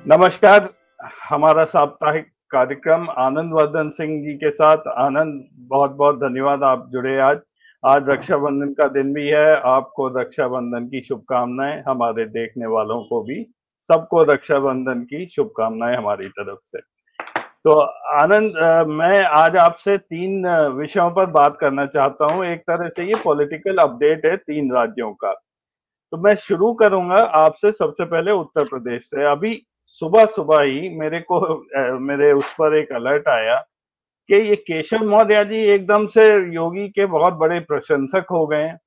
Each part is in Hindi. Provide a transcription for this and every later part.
नमस्कार। हमारा साप्ताहिक कार्यक्रम आनंद वर्धन सिंह जी के साथ। आनंद, बहुत बहुत धन्यवाद, आप जुड़े आज। आज रक्षाबंधन का दिन भी है। आपको रक्षाबंधन की शुभकामनाएं, हमारे देखने वालों को भी सबको रक्षाबंधन की शुभकामनाएं हमारी तरफ से। तो आनंद, मैं आज आपसे तीन विषयों पर बात करना चाहता हूं। एक तरह से ये पॉलिटिकल अपडेट है तीन राज्यों का। तो मैं शुरू करूंगा आपसे सबसे पहले उत्तर प्रदेश से। अभी सुबह सुबह ही मेरे को मेरे उस पर एक अलर्ट आया कि ये केशव मौर्य जी एकदम से योगी के बहुत बड़े प्रशंसक हो गए हैं।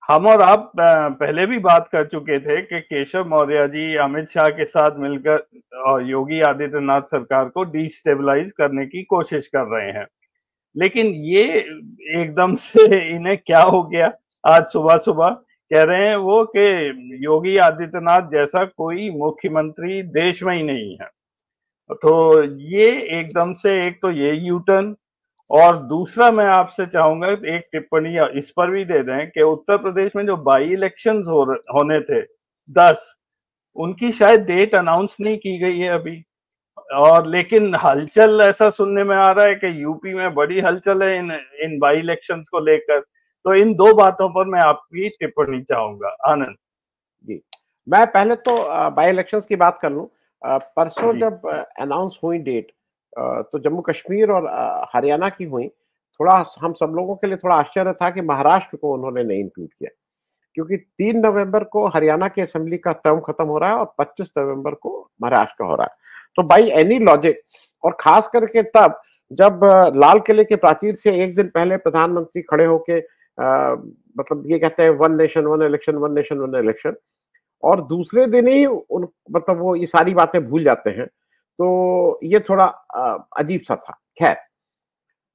हम और आप पहले भी बात कर चुके थे कि केशव मौर्य जी अमित शाह के साथ मिलकर और योगी आदित्यनाथ सरकार को डिस्टेबलाइज करने की कोशिश कर रहे हैं। लेकिन ये एकदम से इन्हें क्या हो गया? आज सुबह सुबह कह रहे हैं वो कि योगी आदित्यनाथ जैसा कोई मुख्यमंत्री देश में ही नहीं है। तो ये एकदम से एक तो ये यू टर्न, और दूसरा मैं आपसे चाहूंगा एक टिप्पणी इस पर भी दे दें कि उत्तर प्रदेश में जो बाई इलेक्शंस होने थे 10, उनकी शायद डेट अनाउंस नहीं की गई है अभी। और लेकिन हलचल ऐसा सुनने में आ रहा है कि यूपी में बड़ी हलचल है इन इन बाई इलेक्शंस को लेकर। तो इन दो बातों पर मैं आपकी टिप्पणी चाहूंगा, आनंद जी। मैं पहले तो बाई इलेक्शंस की बात कर लूं। परसों जी। जब अनाउंस हुई डेट, तो जम्मू कश्मीर और हरियाणा की हुई। थोड़ा हम सब लोगों के लिए थोड़ा आश्चर्य था कि महाराष्ट्र को उन्होंने नहीं इंक्लूड किया, क्योंकि 3 नवंबर को हरियाणा की असेंबली का टर्म खत्म हो रहा है और 25 नवंबर को महाराष्ट्र का हो रहा है। तो बाई एनी लॉजिक, और खास करके तब जब लाल किले के प्राचीर से एक दिन पहले प्रधानमंत्री खड़े होके मतलब ये कहते हैं one nation one election, one nation one election, और दूसरे दिन ही उन मतलब वो ये सारी बातें भूल जाते हैं। तो ये थोड़ा अजीब सा था। खैर,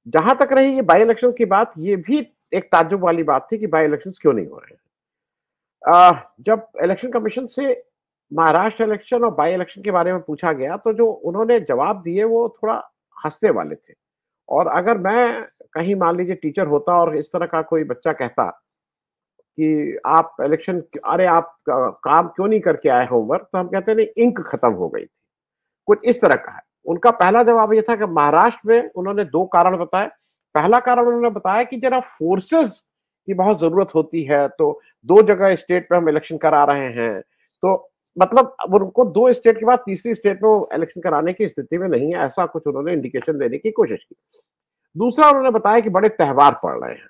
जहां तक रही ये बाई इलेक्शन की बात, ये भी एक ताज्जुब वाली बात थी कि बाई इलेक्शन क्यों नहीं हो रहे हैं। जब इलेक्शन कमीशन से महाराष्ट्र इलेक्शन और बाई इलेक्शन के बारे में पूछा गया, तो जो उन्होंने जवाब दिए वो थोड़ा हंसने वाले थे। और अगर मैं कहीं मान लीजिए टीचर होता और इस तरह का कोई बच्चा कहता कि आप इलेक्शन, अरे आप काम क्यों नहीं करके आए होमवर्क, तो हम कहते नहीं, इंक खत्म हो गई थी। कुछ इस तरह का है। उनका पहला जवाब ये था कि महाराष्ट्र में उन्होंने दो कारण बताए। पहला कारण उन्होंने बताया कि जरा फोर्सेस की बहुत जरूरत होती है, तो दो जगह स्टेट पे हम इलेक्शन करा रहे हैं। तो मतलब अब उनको दो स्टेट के बाद तीसरी स्टेट में इलेक्शन कराने की स्थिति में नहीं है, ऐसा कुछ उन्होंने इंडिकेशन देने की कोशिश की। दूसरा उन्होंने बताया कि बड़े त्योहार पड़ रहे हैं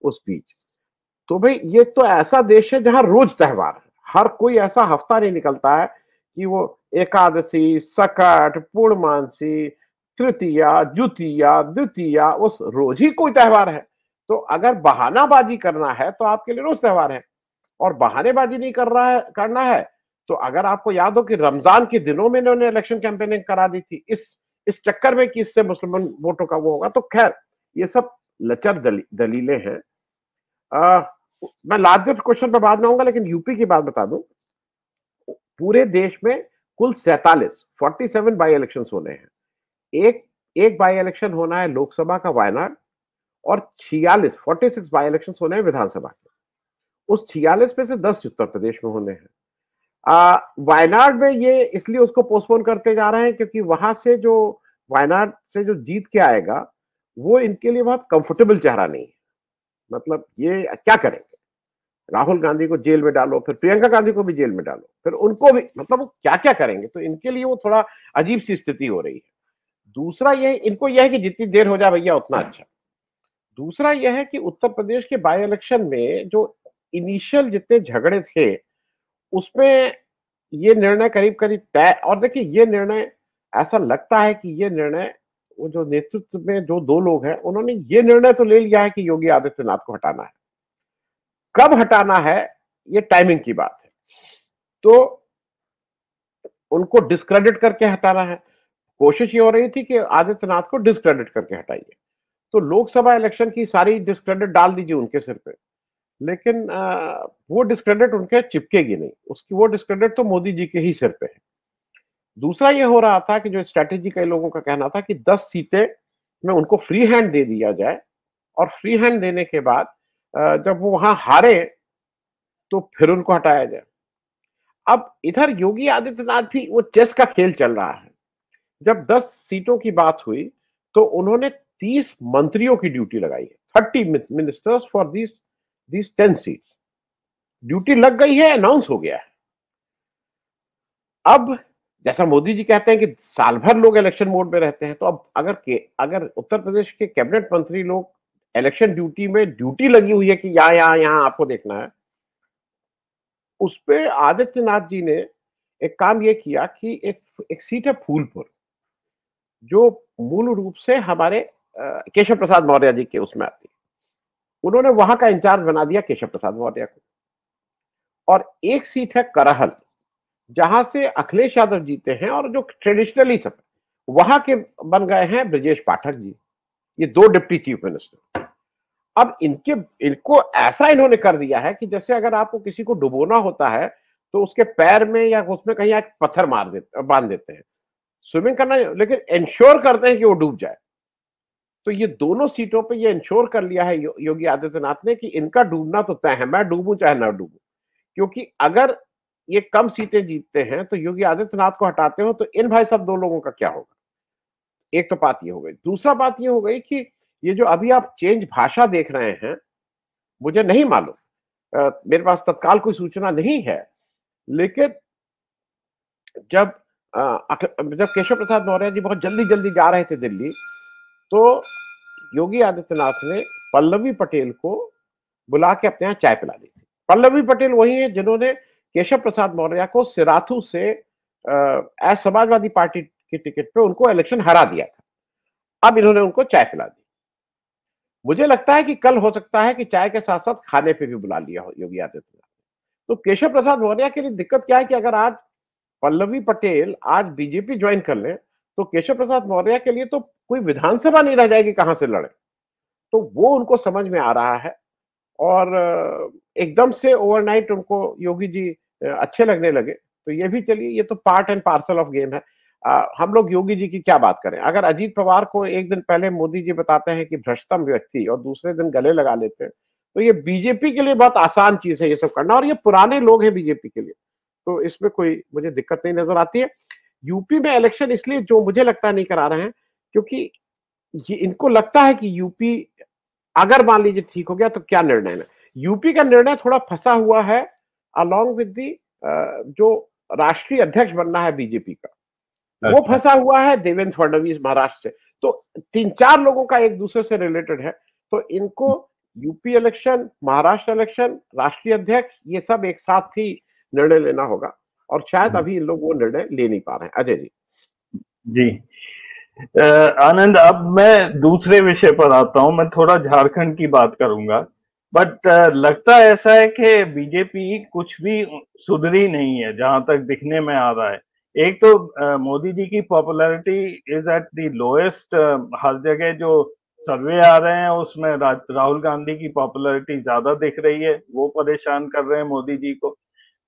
उस बीच। तो भाई ये तो ऐसा देश है जहां रोज त्योहार है। हर कोई ऐसा हफ्ता नहीं निकलता है कि वो एकादशी, सकट, पूर्णमासी, तृतीया, द्वितीया, द्वितीया, उस रोज ही कोई त्योहार है। तो अगर बहानाबाजी करना है तो आपके लिए रोज त्योहार है, और बहानेबाजी नहीं कर रहा है करना है। तो अगर आपको याद हो कि रमजान के दिनों में इन्होंने इलेक्शन कैंपेनिंग करा दी थी, इस चक्कर में कि इससे मुसलमान वोटों का वो होगा। तो खैर, ये सब लचर दलीलें हैं। मैं लार्जर क्वेश्चन पर बाद में आऊंगा, लेकिन यूपी की बात बता दूं। पूरे देश में कुल 47 बाई इलेक्शन होने हैं। एक एक बाई इलेक्शन होना है लोकसभा का, वायनाड, और 46 बाई इलेक्शन होने हैं विधानसभा के। उस 46 में से 10 उत्तर प्रदेश में होने हैं। वायनाड में ये इसलिए उसको पोस्टपोन करते जा रहे हैं क्योंकि वहां से जो वायनाड से जो जीत के आएगा, वो इनके लिए बहुत कंफर्टेबल चेहरा नहीं है। मतलब ये क्या करेंगे, राहुल गांधी को जेल में डालो, फिर प्रियंका गांधी को भी जेल में डालो, फिर उनको भी, मतलब वो क्या क्या करेंगे। तो इनके लिए वो थोड़ा अजीब सी स्थिति हो रही है। दूसरा ये इनको यह है कि जितनी देर हो जाए भैया उतना अच्छा। दूसरा यह है कि उत्तर प्रदेश के बाई इलेक्शन में जो इनिशियल जितने झगड़े थे, उसमें ये निर्णय करीब करीब तय। और देखिए, ये निर्णय ऐसा लगता है कि ये निर्णय, वो जो नेतृत्व में जो दो लोग हैं, उन्होंने ये निर्णय तो ले लिया है कि योगी आदित्यनाथ को हटाना है। कब हटाना है, ये टाइमिंग की बात है। तो उनको डिस्क्रेडिट करके हटाना है। कोशिश ये हो रही थी कि आदित्यनाथ को डिस्क्रेडिट करके हटाइए, तो लोकसभा इलेक्शन की सारी डिस्क्रेडिट डाल दीजिए उनके सिर पे। लेकिन वो डिस्क्रेडिट उनके चिपकेगी नहीं, उसकी वो डिस्क्रेडिट तो मोदी जी के ही सिर पे है। दूसरा ये हो रहा था कि जो स्ट्रैटेजी कई लोगों का कहना था कि 10 सीटें में उनको फ्री हैंड दे दिया जाए, और फ्री हैंड देने के बाद जब वो वहां हारे तो फिर उनको हटाया जाए। अब इधर योगी आदित्यनाथ भी वो चेस का खेल चल रहा है। जब 10 सीटों की बात हुई तो उन्होंने 30 मंत्रियों की ड्यूटी लगाई है, 30 ministers for this 10 seats. Duty लग गई है, अनाउंस हो गया है। अब जैसा मोदी जी कहते हैं कि साल भर लोग इलेक्शन मोड में रहते हैं, तो अब अगर उत्तर प्रदेश के कैबिनेट मंत्री लोग इलेक्शन ड्यूटी में ड्यूटी लगी हुई है कि यहां आपको देखना है, उस पे आदित्यनाथ जी ने एक काम ये किया कि एक सीट है फूलपुर, जो मूल रूप से हमारे केशव प्रसाद मौर्य जी के उसमें आती है। उन्होंने वहां का इंचार्ज बना दिया केशव प्रसाद मौर्य को। और एक सीट है करहल, जहां से अखिलेश यादव जीते हैं और जो ट्रेडिशनली सब वहां के बन गए हैं ब्रजेश पाठक जी, ये 2 डिप्टी चीफ मिनिस्टर। अब इनको ऐसा इन्होंने कर दिया है कि जैसे अगर आपको किसी को डुबोना होता है तो उसके पैर में या उसमें कहीं एक पत्थर बांध देते हैं, स्विमिंग करना, लेकिन इंश्योर करते हैं कि वो डूब जाए। तो ये दोनों सीटों पे ये इंश्योर कर लिया है योगी आदित्यनाथ ने कि इनका डूबना तो तय है, मैं डूबूं चाहे ना डूबूं। क्योंकि अगर ये कम सीटें जीतते हैं तो योगी आदित्यनाथ को हटाते हो तो इन भाई सब 2 लोगों का क्या होगा। एक तो बात ये हो गई। दूसरा बात ये हो गई कि ये जो अभी आप चेंज भाषा देख रहे हैं, मुझे नहीं मालूम, मेरे पास तत्काल कोई सूचना नहीं है, लेकिन जब जब केशव प्रसाद मौर्य जी बहुत जल्दी जल्दी जा रहे थे दिल्ली, तो योगी आदित्यनाथ ने पल्लवी पटेल को बुला के अपने यहाँ चाय पिला दी थी। पल्लवी पटेल वही है जिन्होंने केशव प्रसाद मौर्य को सिराथू से समाजवादी पार्टी की टिकट पे उनको इलेक्शन हरा दिया था। अब इन्होंने उनको चाय पिला दी। मुझे लगता है कि कल हो सकता है कि चाय के साथ साथ खाने पे भी बुला लिया हो योगी आदित्यनाथ। तो केशव प्रसाद मौर्य के लिए दिक्कत क्या है कि अगर आज पल्लवी पटेल आज बीजेपी ज्वाइन कर ले तो केशव प्रसाद मौर्य के लिए तो कोई विधानसभा नहीं रह जाएगी कहां से लड़े। तो वो उनको समझ में आ रहा है और एकदम से ओवरनाइट उनको योगी जी अच्छे लगने लगे। तो ये भी चलिए, ये तो part and parcel of game है। हम लोग योगी जी की क्या बात करें। अगर अजीत पवार को एक दिन पहले मोदी जी बताते हैं कि भ्रष्टम व्यक्ति और दूसरे दिन गले लगा लेते हैं, तो ये बीजेपी के लिए बहुत आसान चीज है ये सब करना, और ये पुराने लोग हैं बीजेपी के लिए, तो इसमें कोई मुझे दिक्कत नहीं नजर आती है। यूपी में इलेक्शन इसलिए जो मुझे लगता है नहीं करा रहे हैं क्योंकि ये इनको लगता है कि यूपी अगर मान लीजिए ठीक हो गया तो क्या निर्णय है। यूपी का निर्णय थोड़ा फंसा हुआ है अलोंग विद दी जो राष्ट्रीय अध्यक्ष बनना है बीजेपी का, वो फंसा हुआ है देवेंद्र फडणवीस महाराष्ट्र से। तो 3-4 लोगों का एक दूसरे से रिलेटेड है। तो इनको यूपी इलेक्शन, महाराष्ट्र इलेक्शन, राष्ट्रीय अध्यक्ष, ये सब एक साथ ही निर्णय लेना होगा और शायद अभी इन लोग वो निर्णय ले नहीं पा रहे हैं। अजय जी। जी आनंद, अब मैं दूसरे विषय पर आता हूं। मैं थोड़ा झारखंड की बात करूंगा, बट लगता ऐसा है कि बीजेपी कुछ भी सुधरी नहीं है जहां तक दिखने में आ रहा है। एक तो मोदी जी की popularity is at the lowest. हर जगह जो सर्वे आ रहे हैं उसमें राहुल गांधी की पॉपुलैरिटी ज्यादा दिख रही है, वो परेशान कर रहे हैं मोदी जी को।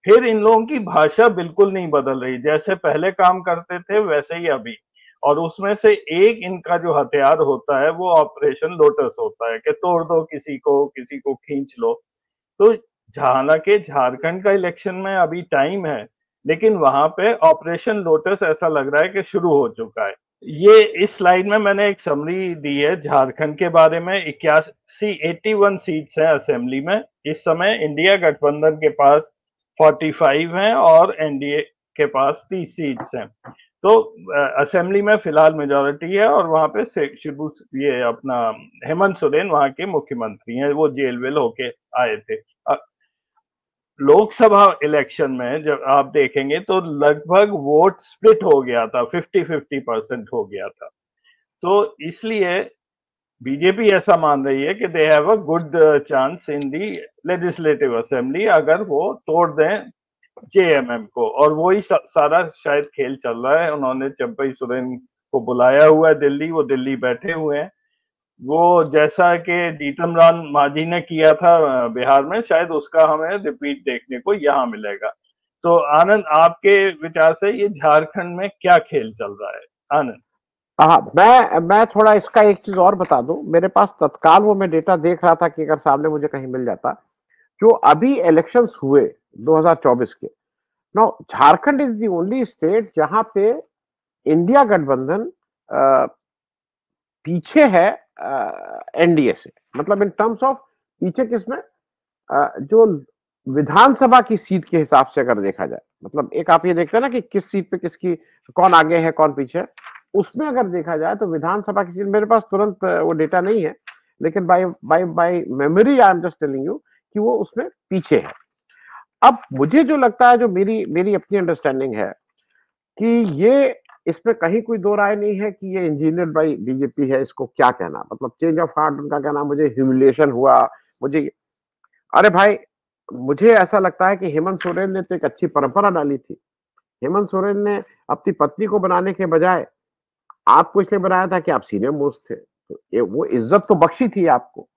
फिर इन लोगों की भाषा बिल्कुल नहीं बदल रही, जैसे पहले काम करते थे वैसे ही अभी। और उसमें से एक इनका जो हथियार होता है वो ऑपरेशन लोटस होता है कि तोड़ दो किसी को खींच लो। तो हालांकि झारखंड का इलेक्शन में अभी टाइम है, लेकिन वहां पे ऑपरेशन लोटस ऐसा लग रहा है कि शुरू हो चुका है। ये इस स्लाइड में मैंने एक समरी दी है झारखंड के बारे में। 81 सीट्स हैं असेंबली में इस समय। इंडिया गठबंधन के पास 45 हैं और एनडीए के पास 30 सीट्स हैं। तो असेंबली में फिलहाल मेजोरिटी है और वहां पे शिबू ये अपना हेमंत सोरेन वहां के मुख्यमंत्री हैं, वो जेल वेल होके आए थे। लोकसभा इलेक्शन में जब आप देखेंगे तो लगभग वोट स्प्लिट हो गया था, 50-50% हो गया था। तो इसलिए बीजेपी ऐसा मान रही है कि they have a good chance in the legislative assembly अगर वो तोड़ दें जेएमएम को। और वही सारा शायद खेल चल रहा है। उन्होंने चंपई सोरेन को बुलाया हुआ है दिल्ली, वो दिल्ली बैठे हुए हैं। वो जैसा कि जीतन राम मांझी ने किया था बिहार में, शायद उसका हमें रिपीट देखने को यहाँ मिलेगा। तो आनंद, आपके विचार से ये झारखंड में क्या खेल चल रहा है? आनंद। हाँ, मैं थोड़ा इसका एक चीज और बता दूं। मेरे पास तत्काल वो मैं डेटा देख रहा था कि अगर सामने मुझे कहीं मिल जाता। जो अभी इलेक्शंस हुए 2024 के, now Jharkhand is the only state जहां पे इंडिया गठबंधन पीछे है एनडीए से, मतलब इन टर्म्स ऑफ पीछे किसमें, जो विधानसभा की सीट के हिसाब से अगर देखा जाए, मतलब एक आप ये देखते हैं ना कि किस सीट पे किसकी, कौन आगे है कौन पीछे है, उसमें अगर देखा जाए तो विधानसभा की सीट, मेरे पास तुरंत वो डेटा नहीं है, लेकिन by by by memory I am just telling you कि वो उसमें पीछे है। अब मुझे जो लगता है, जो मेरी मेरी अपनी अंडरस्टैंडिंग है कि ये, इसमें कहीं कोई दो राय नहीं है कि ये इंजीनियर्ड बाय बीजेपी है, इसको क्या कहना, मतलब चेंज ऑफ हार्ट उनका कहना, मुझे ह्यूमिलिएशन हुआ, मुझे, अरे भाई, मुझे ऐसा लगता है कि हेमंत सोरेन ने तो एक अच्छी परंपरा डाली थी। हेमंत सोरेन ने अपनी पत्नी को बनाने के बजाय आपको इसलिए बनाया था कि आप सीनियर मोस्ट थे, तो वो इज्जत तो बख्शी थी आपको।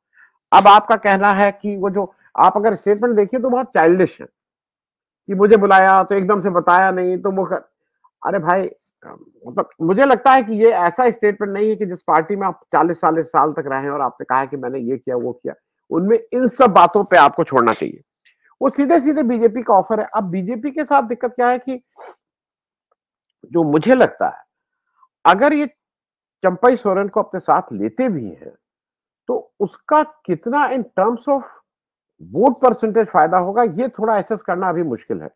अब आपका कहना है कि वो जो आप अगर स्टेटमेंट देखिए तो बहुत चाइल्डिश है कि मुझे बुलाया तो एकदम से बताया नहीं तो वो अरे भाई, मतलब मुझे लगता है कि ये ऐसा स्टेटमेंट नहीं है कि जिस पार्टी में आप 40 साल तक रहे और आपने कहा कि मैंने ये किया वो किया, उनमें इन सब बातों पे आपको छोड़ना चाहिए। वो सीधे सीधे बीजेपी का ऑफर है। अब बीजेपी के साथ दिक्कत क्या है कि जो मुझे लगता है, अगर ये चंपई सोरेन को अपने साथ लेते भी हैं तो उसका कितना in terms of vote percentage फायदा होगा, ये थोड़ा एसेस करना अभी मुश्किल है,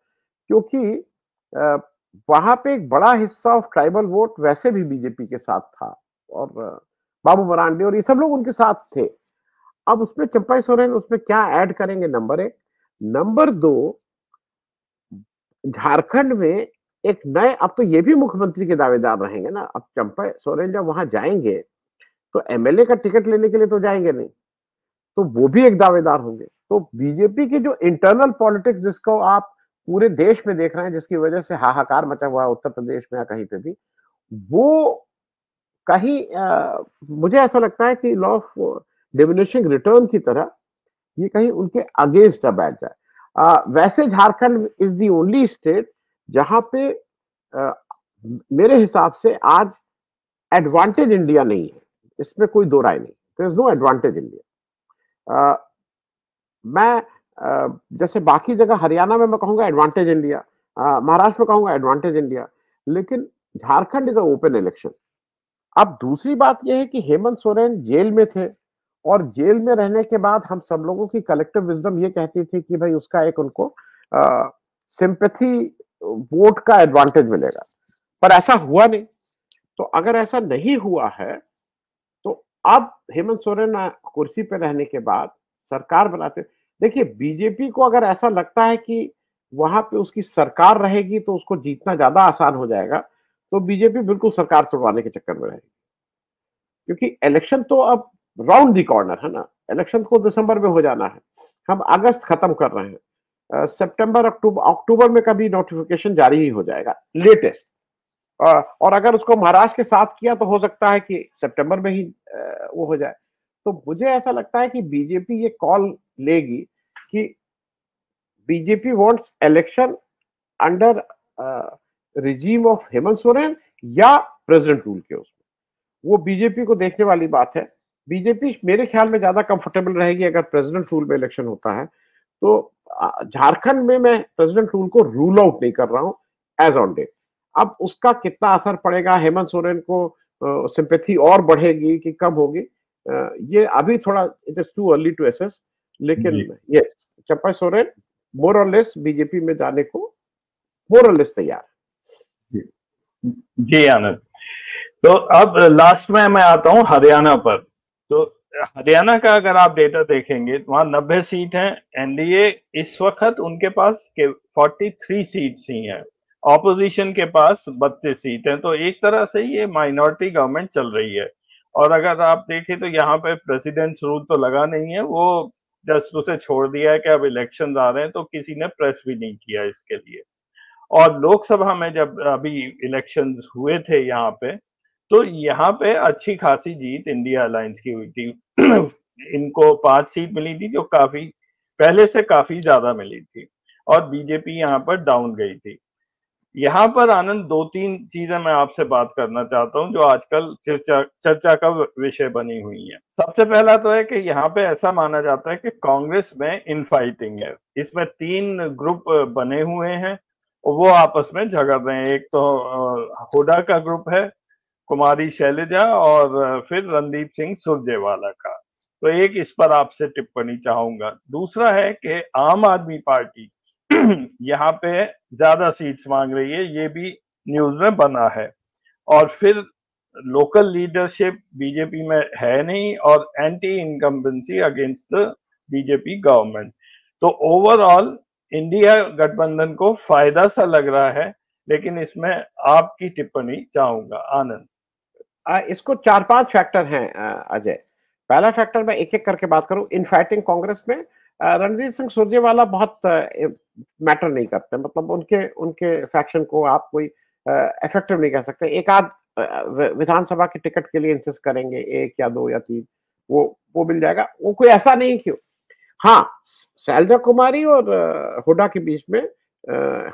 क्योंकि वहां पे एक बड़ा हिस्सा ऑफ ट्राइबल वोट वैसे भी बीजेपी के साथ था, और बाबू मरांडी और ये सब लोग उनके साथ थे। अब उसमें चंपई सोरेन उसमें क्या ऐड करेंगे, नंबर एक। नंबर दो, झारखंड में एक नए, अब तो ये भी मुख्यमंत्री के दावेदार रहेंगे ना। अब चंपई सोरेन जब वहां जाएंगे तो एमएलए का टिकट लेने के लिए तो जाएंगे नहीं, तो वो भी एक दावेदार होंगे। तो बीजेपी की जो इंटरनल पॉलिटिक्स जिसको आप पूरे देश में देख रहे हैं, जिसकी वजह से हाहाकार मचा हुआ है उत्तर प्रदेश में या कहीं पे भी, वो कहीं मुझे ऐसा लगता है कि लॉ ऑफ डिमिनिशिंग रिटर्न की तरह ये कहीं उनके अगेंस्ट बैठ जाए। वैसे Jharkhand is the only state जहां पे आ, मेरे हिसाब से आज एडवांटेज इंडिया नहीं है, इसमें कोई दो राय नहीं, there is no advantage India. मैं जैसे बाकी जगह हरियाणा में मैं कहूंगा एडवांटेज इंडिया, महाराष्ट्र में कहूंगा एडवांटेज इंडिया, लेकिन Jharkhand is a open election. अब दूसरी बात यह है कि हेमंत सोरेन जेल में थे, और जेल में रहने के बाद हम सब लोगों की कलेक्टिव विजडम ये कहती थी कि भाई उसका एक उनको सिंपैथी वोट का एडवांटेज मिलेगा, पर ऐसा हुआ नहीं। तो अगर ऐसा नहीं हुआ है तो अब हेमंत सोरेन कुर्सी पे रहने के बाद सरकार बनाते, देखिए बीजेपी को अगर ऐसा लगता है कि वहां पे उसकी सरकार रहेगी तो उसको जीतना ज्यादा आसान हो जाएगा, तो बीजेपी बिल्कुल सरकार तोड़वाने के चक्कर में रहेगी, क्योंकि इलेक्शन तो अब राउंड दी कॉर्नर है ना। इलेक्शन को दिसंबर में हो जाना है, हम अगस्त खत्म कर रहे हैं, सितंबर अक्टूबर अक्टूबर में कभी नोटिफिकेशन जारी ही हो जाएगा लेटेस्ट। और अगर उसको महाराष्ट्र के साथ किया तो हो सकता है कि सितंबर में ही वो हो जाए। तो मुझे ऐसा लगता है कि बीजेपी ये कॉल लेगी कि BJP wants election under regime of Hemant Soren या प्रेसिडेंट रूल के, उसमें वो बीजेपी को देखने वाली बात है। बीजेपी मेरे ख्याल में ज्यादा कंफर्टेबल रहेगी अगर प्रेसिडेंट रूल में इलेक्शन होता है। तो झारखंड में मैं प्रेसिडेंट रूल को रूल आउट नहीं कर रहा हूं एज ऑन डेट। अब उसका कितना असर पड़ेगा, हेमंत सोरेन को सिंपैथी और बढ़ेगी कि कम होगी, ये अभी थोड़ा it is too early to assess, लेकिन यस, चंपई सोरेन मोर और लेस बीजेपी में जाने को मोर और लेस तैयार है। जी आनंद, तो अब लास्ट में मैं आता हूं हरियाणा पर। तो हरियाणा का अगर आप डेटा देखेंगे तो वहां 90 सीट हैं। एनडीए इस वक्त उनके पास 43 सीट्स ही हैं, ऑपोजिशन के पास 32 सीट हैं। तो एक तरह से ये माइनॉरिटी गवर्नमेंट चल रही है। और अगर आप देखें तो यहाँ पे प्रेसिडेंट्स रूल तो लगा नहीं है, वो जस्ट उसे छोड़ दिया है कि अब इलेक्शन आ रहे हैं, तो किसी ने प्रेस भी नहीं किया इसके लिए। और लोकसभा में जब अभी इलेक्शन हुए थे यहाँ पे, तो यहाँ पे अच्छी खासी जीत इंडिया अलायंस की हुई थी। इनको 5 सीट मिली थी, जो काफी पहले से काफी ज्यादा मिली थी, और बीजेपी यहाँ पर डाउन गई थी। यहाँ पर आनंद, 2-3 चीजें मैं आपसे बात करना चाहता हूँ जो आजकल चर्चा का विषय बनी हुई है। सबसे पहला तो है कि यहाँ पे ऐसा माना जाता है कि कांग्रेस में इनफाइटिंग है। इसमें 3 ग्रुप बने हुए हैं, और वो आपस में झगड़ रहे हैं। एक तो हुडा का ग्रुप है, कुमारी शैलजा, और फिर रणदीप सिंह सुरजेवाला का। तो एक इस पर आपसे टिप्पणी चाहूंगा। दूसरा है कि आम आदमी पार्टी यहाँ पे ज्यादा सीट्स मांग रही है, ये भी न्यूज में बना है। और फिर लोकल लीडरशिप बीजेपी में है नहीं, और anti incumbency against the BJP government. तो ओवरऑल इंडिया गठबंधन को फायदा सा लग रहा है, लेकिन इसमें आपकी टिप्पणी चाहूंगा, आनंद। इसको 4-5 फैक्टर हैं अजय। पहला फैक्टर मैं एक-एक करके बात करूं। इन फाइटिंग कांग्रेस में रणजीत सिंह सुरजेवाला बहुत मैटर नहीं करते, मतलब उनके उनके फैक्शन को आप कोई इफेक्टिव नहीं कह सकते। एक आध विधानसभा के टिकट के लिए इंसिस्ट करेंगे, 1 या 2 या 3, वो मिल जाएगा। वो कोई ऐसा नहीं क्यों। हाँ, शैलजा कुमारी और हुड्डा के बीच में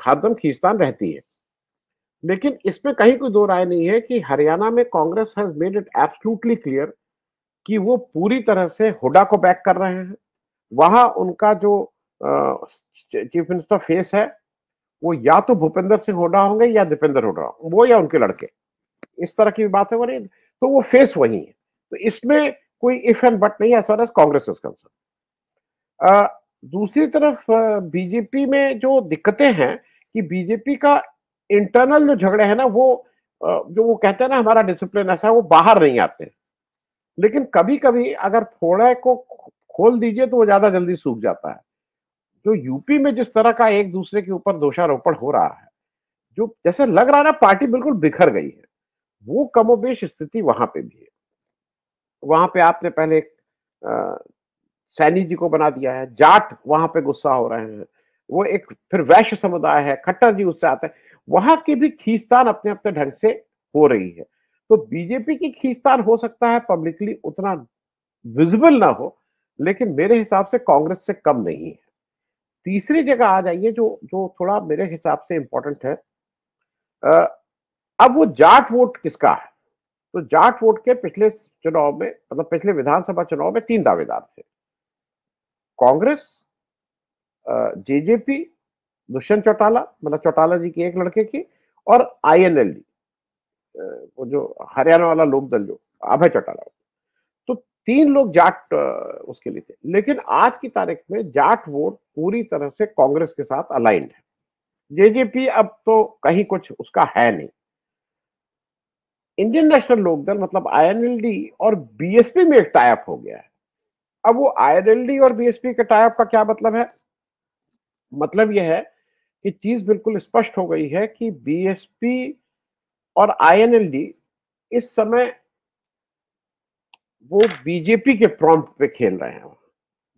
हरदम खींचतान रहती है, लेकिन इसमें कहीं कोई दो राय नहीं है कि हरियाणा में Congress has made it absolutely clear कि वो पूरी तरह से हुड्डा को बैक कर रहे हैं। वहां उनका जो चीफ मिनिस्टर फेस है, वो या तो भूपेंद्र सिंह हुड्डा होंगे या दीपेंद्र हुड्डा, वो या उनके लड़के, इस तरह की बातें हो रही है। तो वो फेस वही है, तो इसमें कोई इफ एंड बट नहीं है as far as Congress is concern. दूसरी तरफ बीजेपी में जो दिक्कतें हैं कि बीजेपी का इंटरनल जो झगड़े हैं ना, वो जो वो कहते हैं ना हमारा डिसिप्लिन ऐसा है, वो बाहर नहीं आते। लेकिन कभी कभी अगर फोड़े को खोल दीजिए तो वो ज्यादा जल्दी सूख जाता है। जो यूपी में जिस तरह का एक दूसरे के ऊपर दोषारोपण हो रहा है, जो जैसे लग रहा है ना पार्टी बिल्कुल बिखर गई है, वो कमोबेश स्थिति वहां पे भी है। वहां पे आपने पहले सैनी जी को बना दिया है, जाट वहां पे गुस्सा हो रहे हैं, वो एक फिर वैश्य समुदाय है, खट्टर जी उससे आते हैं, वहां की भी खींचतान अपने अपने ढंग से हो रही है। तो बीजेपी की खींचतान हो सकता है पब्लिकली उतना विजिबल ना हो, लेकिन मेरे हिसाब से कांग्रेस से कम नहीं है। तीसरी जगह आ जाइए जो जो थोड़ा मेरे हिसाब से इंपॉर्टेंट है। अब वो जाट वोट किसका है? तो जाट वोट के पिछले चुनाव में, मतलब पिछले विधानसभा चुनाव में 3 दावेदार थे। कांग्रेस, जेजेपी, दुष्यंत चौटाला, मतलब चौटाला जी के एक लड़के की, और आईएनएलडी, वो जो हरियाणा वाला लोक दल जो अभय चौटाला। तो 3 लोग जाट उसके लिए थे। लेकिन आज की तारीख में जाट वोट पूरी तरह से कांग्रेस के साथ अलाइंड है। जेजेपी अब तो कहीं कुछ उसका है नहीं। इंडियन नेशनल लोकदल मतलब आईएनएलडी और बीएसपी में एक टाइप हो गया है। अब वो आईएनएलडी और बीएसपी के टाइप का क्या मतलब है? मतलब यह है कि चीज बिल्कुल स्पष्ट हो गई है कि बीएसपी और आईएनएलडी इस समय वो बीजेपी के प्रॉम्प्ट पे खेल रहे हैं।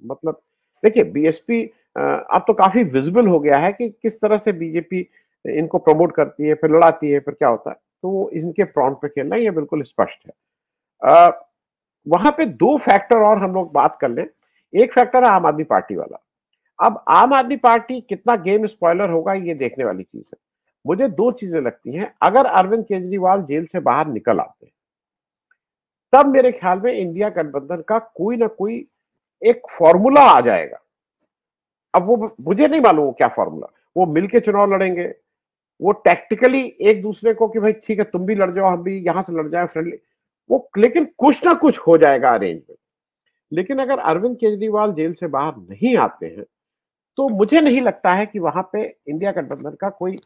मतलब देखिए, बीएसपी अब तो काफी विजिबल हो गया है कि किस तरह से बीजेपी इनको प्रमोट करती है, फिर लड़ाती है, फिर क्या होता है। तो वो इनके प्रॉम्प्ट पे खेलना है, ये बिल्कुल स्पष्ट है। वहां पे 2 फैक्टर और हम लोग बात कर लें। एक फैक्टर है आम आदमी पार्टी वाला। अब आम आदमी पार्टी कितना गेम स्पॉइलर होगा, ये देखने वाली चीज है। मुझे 2 चीजें लगती हैं। अगर अरविंद केजरीवाल जेल से बाहर निकल आते हैं, तब मेरे ख्याल में इंडिया गठबंधन का कोई ना कोई एक फॉर्मूला आ जाएगा। अब वो मुझे नहीं मालूम वो क्या फॉर्मूला। वो मिलके चुनाव लड़ेंगे, वो टैक्टिकली एक दूसरे को कि भाई ठीक है तुम भी लड़ जाओ, हम भी यहां से लड़ जाए फ्रेंडली, वो लेकिन कुछ ना कुछ हो जाएगा अरेंजमेंट। लेकिन अगर अरविंद केजरीवाल जेल से बाहर नहीं आते हैं, तो मुझे नहीं लगता है कि वहां पे इंडिया गठबंधन का कोई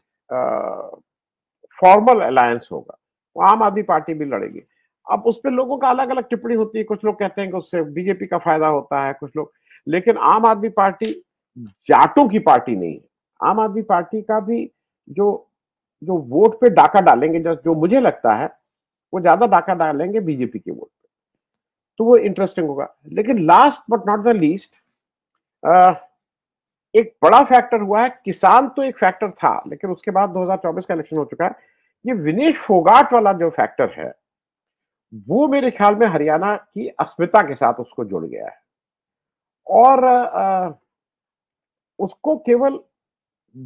फॉर्मल अलायंस होगा। वो आम आदमी पार्टी भी लड़ेगी। अब उस पर लोगों का अलग अलग टिप्पणी होती है। कुछ लोग कहते हैं कि उससे बीजेपी का फायदा होता है, कुछ लोग। लेकिन आम आदमी पार्टी जाटों की पार्टी नहीं है। आम आदमी पार्टी का भी जो जो वोट पे डाका डालेंगे, जो मुझे लगता है वो ज्यादा डाका डालेंगे बीजेपी के वोट पे। तो वो इंटरेस्टिंग होगा। लेकिन last but not the least, एक बड़ा फैक्टर हुआ है। किसान तो एक फैक्टर था, लेकिन उसके बाद 2024 का इलेक्शन हो चुका है। ये विनेश फोगाट वाला जो फैक्टर है, वो मेरे ख्याल में हरियाणा की अस्मिता के साथ उसको जुड़ गया है। और उसको केवल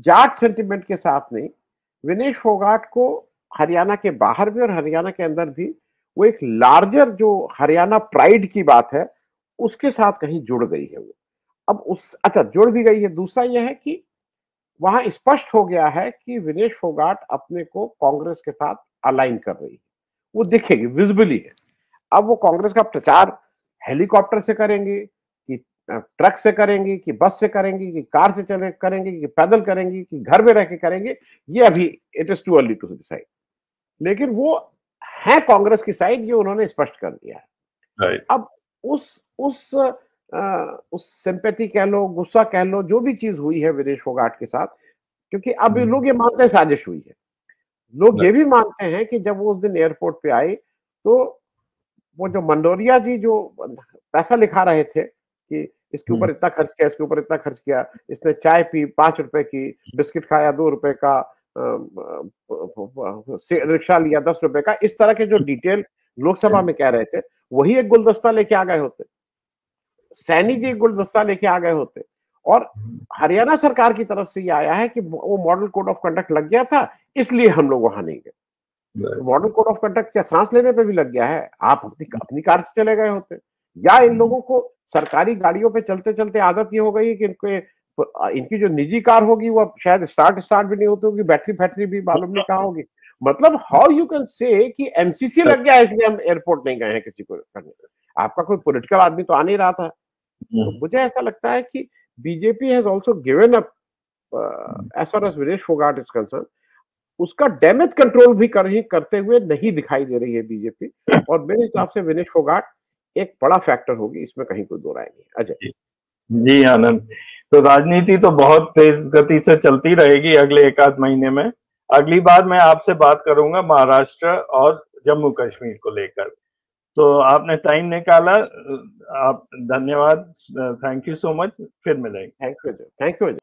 जाट सेंटिमेंट के साथ नहीं, विनेश फोगाट को हरियाणा के बाहर भी और हरियाणा के अंदर भी वो एक लार्जर जो हरियाणा प्राइड की बात है, उसके साथ कहीं जुड़ गई है वो। अब उस अच्छा जुड़ भी गई है। दूसरा यह है कि वहां स्पष्ट हो गया है कि विनेश फोगाट अपने को कांग्रेस के साथ अलाइन कर रही है, वो दिखेगी, विजिबली है। अब वो कांग्रेस का प्रचार हेलीकॉप्टर से करेंगी कि ट्रक से करेंगी कि बस से करेंगी कि कार से चले करेंगी कि पैदल करेंगी कि घर में रह के करेंगे, ये अभी it is too early to decide. लेकिन वो है कांग्रेस की साइड, ये उन्होंने स्पष्ट कर दिया है। राइट। अब उस सिंपैथी कह लो, गुस्सा कह लो, जो भी चीज हुई है विनेश फोगाट के साथ, क्योंकि अब लोग ये मानते हैं साजिश हुई है। लोग ये भी मानते हैं कि जब वो उस दिन एयरपोर्ट पे आई, तो वो जो मंडोरिया जी जो पैसा लिखा रहे थे कि इसके ऊपर इतना खर्च किया, इसके ऊपर इतना खर्च किया, इसने चाय पी 5 रुपए की, बिस्किट खाया 2 रुपए का, रिक्शा लिया 10 रुपए का, इस तरह के जो डिटेल लोकसभा में कह रहे थे, वही एक गुलदस्ता लेके आ गए होते, सैनी जी एक गुलदस्ता लेके आ गए होते। और हरियाणा सरकार की तरफ से ये आया है कि वो मॉडल कोड ऑफ कंडक्ट लग गया था, इसलिए हम लोग वहां नहीं गए। मॉडल कोड ऑफ कंडक्ट क्या सांस लेने पे भी लग गया है? आप अपनी कार से चले गए होते, या इन लोगों को सरकारी गाड़ियों पे चलते चलते आदत ये हो गई है कि इनकी जो निजी कार होगी वो शायद स्टार्ट भी नहीं होती होगी, बैटरी फैक्ट्री भी मालूम नहीं कहाँ होगी। मतलब हाउ यू कैन से कि एमसीसी लग गया इसलिए हम एयरपोर्ट नहीं गए हैं किसी को करने। आपका कोई पॉलिटिकल आदमी तो आ नहीं रहा था। तो मुझे ऐसा लगता है कि BJP has also given up as far as Vinesh Phogat is concern. उसका डैमेज कंट्रोल भी करते हुए नहीं दिखाई दे रही है बीजेपी, और मेरे हिसाब से विनेश फोगाट एक बड़ा फैक्टर होगी, इसमें कहीं कोई दो राय नहीं। अजय जी आनंद, तो राजनीति तो बहुत तेज गति से चलती रहेगी अगले एक आध महीने में। अगली बार मैं आपसे बात करूंगा महाराष्ट्र और जम्मू कश्मीर को लेकर। तो आपने टाइम निकाला, आप धन्यवाद, थैंक यू सो मच, फिर मिलेंगे। Thank you.